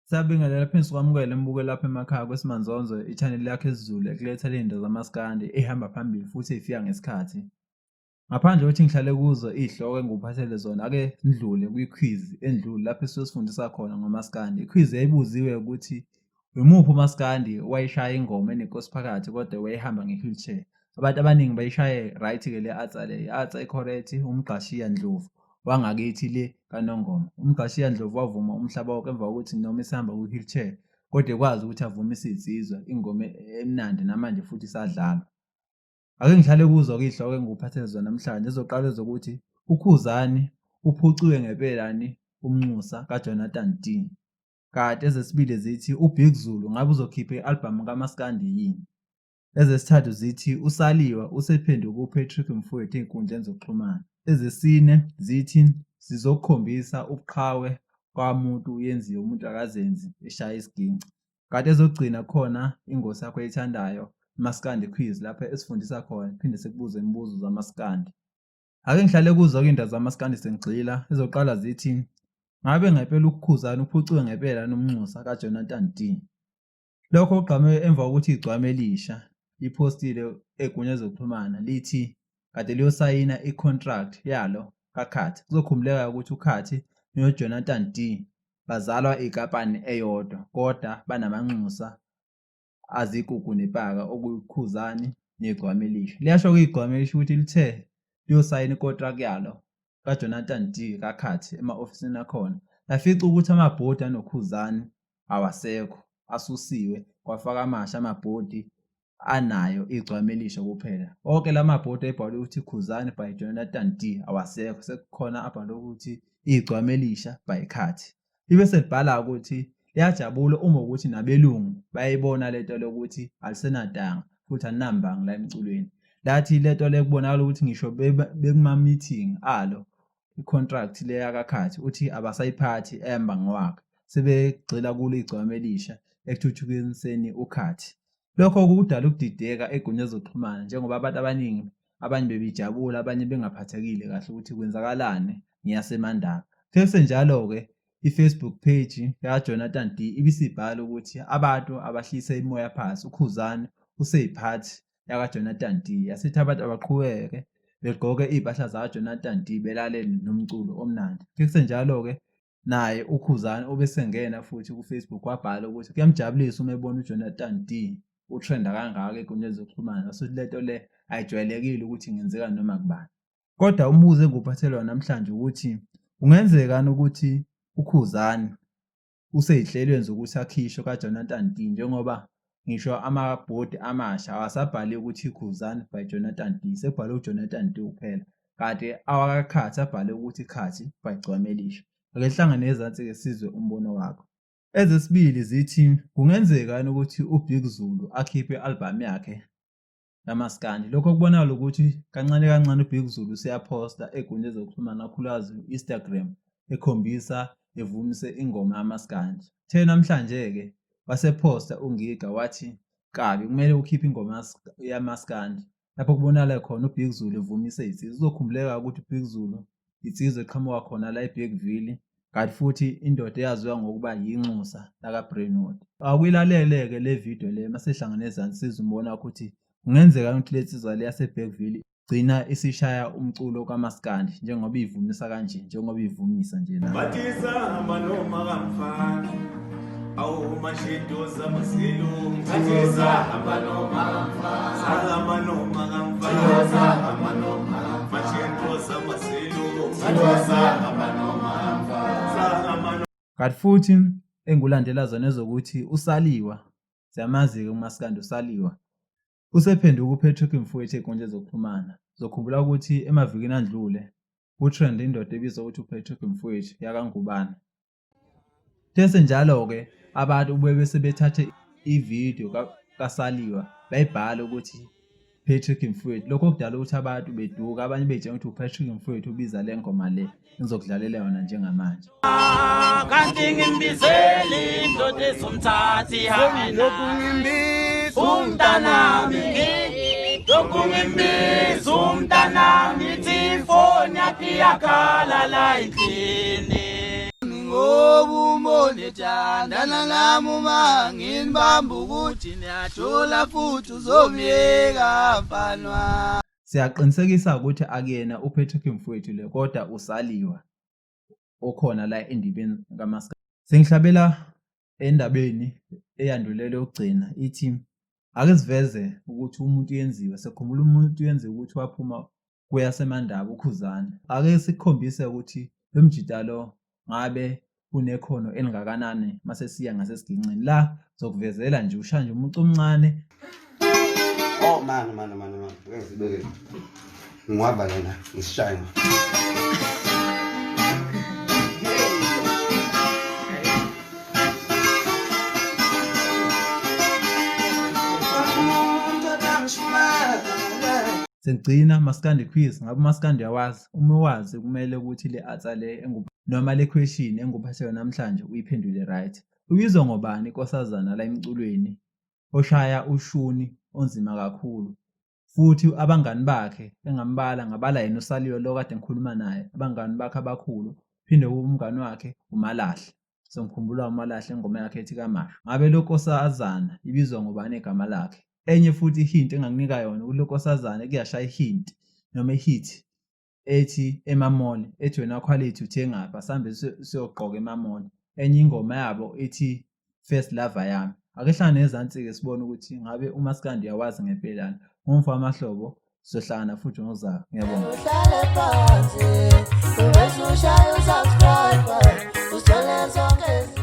Sabingelela phansi kwamukela embuke lapha emakhaya kwesimanzonzo i-channel yakhe esiZulu ekulethela iy'ndaba zamaskandi ehamba phambili futhi ey'fika ngesikhathi. Ngaphandle kokuthi ngihlale kuzo iy'hloko engikuphathele zona, ake ndlule kwi-quiz endlule lapho esuke sifundisa khona ngamaskandi. I-quiz yayibuziwe ukuthi imuphi umaskandi owayeshaya ingoma enenkosi phakathi kodwa wayehamba nge-wheelchair. Abantu abaningi bayishaye right-ke le answer le. I-answer e-correct uMgqashiya Ndlovu wangakithi le kaNongoma. uMgqashiya Ndlovu wavuma umhlaba wonke emva kokuthi noma esihamba kwi-wheelchair kodwa ekwazi ukuthi avumise iy'nsizwa, ingoma emnandi namanje futhi isadlalwa. Ake ngihlale kuzo-ke iy'hloko engikuphathele zona namhlanje. Ezokuqala ezokuthi uKhuzani uphuciwe ngempelani umnxusa kaJonathan D. Kanti ezesibili zithi uBig Zulu ngabe uzokhipha i-albhamu kamaskandi yini. Ezesithathu zithi uSaliwa usephenduke uPatrick Mfwethu ey'nkundleni zokuxhumana. Ezesine zithi zizokukhombisa ubuqhawe kwamuntu yenziwe umuntu akazenzi eshaya isiginci. Kanti ezokugcina khona ingosi yakho oyithandayo, Maskandi Quiz, lapho esifundisa khona phinde sikubuze imibuzo zamaskandi. Ake ngihlale kuzo-ke iy'ndaba zamaskandi sengigxila. Ezokuqala zithi ngabe ngempela uKhuzani uphuciwe ngempela nomnxusa kaJonathan D. Lokho kugqame emva kokuthi igcwame elisha liphostile ey'nkundleni zokuxhumana lithi kade liyosayina i-contract yalo kaKhathi. Kuzokhumbuleka ukuthi uKhathi noJonathan D bazalwa inkampani eyodwa kodwa banamanxusa azigugu nepaka okuyiKhuzani negcwame elisha. Liyasho-ke igcwame elisha ukuthi lithe liyosayina i-contract yalo kaJonathan D kaKhathi ema-ofisini akhona, lafica ukuthi amabhodi anoKhuzani awasekho, asusiwe kwafaka amasha amabhodi anayo igcwame elisha kuphela. Wonke la mabhodi ayebhalwe ukuthi Khuzani by Jonathan D awasekho, sekukhona abhalwe ukuthi igcwame elisha by Khathi. Libe selibhala ukuthi liyajabula uma ukuthi nabelungu bayayibona lento lokuthi alisenadanga futhi alinambanga la emculweni. Lathi lento le kubonakala ukuthi ngisho bekuma-meeting alo i-contract le yakaKhathi uthi abasayiphathi emba ngowakhe, sebegxila kulo igcwame elisha ekuthuthukiseni uKhathi. Lokho kudala ukudideka ey'nkundleni zokuxhumana njengoba abantu abaningi, abanye bebejabula abanye bengaphathekile kahle ukuthi kwenzakalani ngiyasemandaba. Kusenjalo-ke i-Facebook page kaJonathan D ibisibhala ukuthi abantu abahlise imoya phansi, uKhuzani useyiphathi yakaJonathan D. Yasithi abantu abaqhubeke begqoke iy'mpahla zakaJonathan D belalele nomculo omnandi. Kusenjalo-ke naye uKhuzani obesengena futhi ku-Facebook wabhala ukuthi kuyamjabulisa uma ebona uJonathan D utrenda kangaka ey'nkundleni zokuxhumana, ngasuthi lento le ayijwayelekile ukuthi ingenzeka noma kubani. Kodwa umbuzo enguphathelwa namhlanje ukuthi kungenzekani ukuthi uKhuzani usey'hlelweni zokuthi akhishwe kaJonathan D njengoba ngisho amabhodi amasha awasabhali ukuthi Khuzani by Jonathan D, sekubhalwe uJonathan D kuphela, kanti awakaKhathi abhale ukuthi Khathi by Gcwame Elisha. Ake sihlangane ezansi-ke sizwe umbono wakho. Ezesibili zithi kungenzekani ukuthi uBig Zulu akhiphe i-albhamu yakhe yamaskandi. Lokho kubonakala ukuthi kancane kancane uBig Zulu useyaphosta ey'nkundleni zokuxhumana kakhulukazi u-Instagram ekhombisa evumise ingoma yamaskandi. The namhlanje-ke wasephosta uNgiga wathi kabi kumele ukhiphe ingoma yamaskandi lapho kubonakala khona uBig Zulu evumise iy'nsizwa. Uzokhumbuleka ukuthi uBig Zulu insizwa eqhamuka khona la eBergville, kanti futhi indoda eyaziwa ngokuba yinxusa lakaBrainwood. Akuyilalele-ke le video le masehlangane ezansi sizwe umbona ukuthi kungenzeka ukuthi le nsizwa le yaseBergville gcina isishaya umculo kamaskandi njengoba ivumisa kanje, njengoba ivumisa nje la. Bathiza hamba noma kamfana awu mashidoza masilu bathiza hamba noma kamfana sahamba noma kamfana bathiza hamba noma mashidoza masilu bathiza hamba noma kamfana sahamba. Kanti futhi engulandela zona ezokuthi uSaliwa, siyamazi-ke umaskandi uSaliwa usephenduke uPatrick Mfwethu ey'nkundleni zokuxhumana. Zokhumbula ukuthi emavikini andlule utrend indoda ebizwa ukuthi uPatrick Mfwethu yakaNgubane. Tese njalo-ke abantu bese bethathe ividiyo kaSaliwa bayibhala ukuthi Patrick Mfwethu. Lokho kudala ukuthi abantu beduka, abanye betshenga ukuthi uPatrick Mfwethu ubiza le ngoma le ngizokudlalela yona njengamanje. Kanti ngimbizeli indoda esomthathi hambe lokungimbiza umntanami lokungimbiza umntanami ithi foni yakhe yakhala la endlini ngoba umone nithandana nami uma nginibamba ukuthi niyajula futhi uzomyeka mfanwa. Siyaqinisekisa ukuthi akuyena uPatrick Mfwethu le kodwa usaliwa okhona la endibeni kaMaskandi. Sengihlabela endabeni eyandulele ukugcina ithi ake siveze ukuthi umuntu uyenziwe, sekhumbula umuntu uyenziwe ukuthi waphuma kuyasemandaba uKhuzani. Ake sikhombise ukuthi lo mjida lo ngabe unekhono elingakanani mase siya ngasesiginqeni la zokuvezela nje ushanje umuntu omncane. Oh man, ngeke sibeke ngwaba lena ngisishaya. Sengcina Maskandi quiz ngabe Maskandi yawazi uma wazi kumele ukuthi le answer le noma le question enguphathiwe namhlanje uyiphendule right. Ubizwa ngobani inkosazana la emculweni oshaya ushuni onzima kakhulu futhi abangani bakhe ngabala yena uSaliwe lo kade ngikhuluma naye, abangani bakhe abakhulu phinde umngani wakhe uMalahle. Sengikhumbula uMalahle ingoma yakhe ethi kaMasha. Ngabe lo nkosazana ibizwa ngobani igama lakhe? Enye futhi hint enganginika yona kulo nkosazana kuyashaya hint noma hit ethi eMamol ethi wena quality uthengapha sambe siyogqoka eMamol. Enye ingoma yabo ethi first lover yami. Ake hlangane ezansi ke sibone ukuthi ngabe uMaskandi yawazi ngempelana. Ngomfa amahlobo sohlangana futhi ngozayo. Ngiyabonga. Uhlale phansi, bese ushaya usubscribe, usithole zonke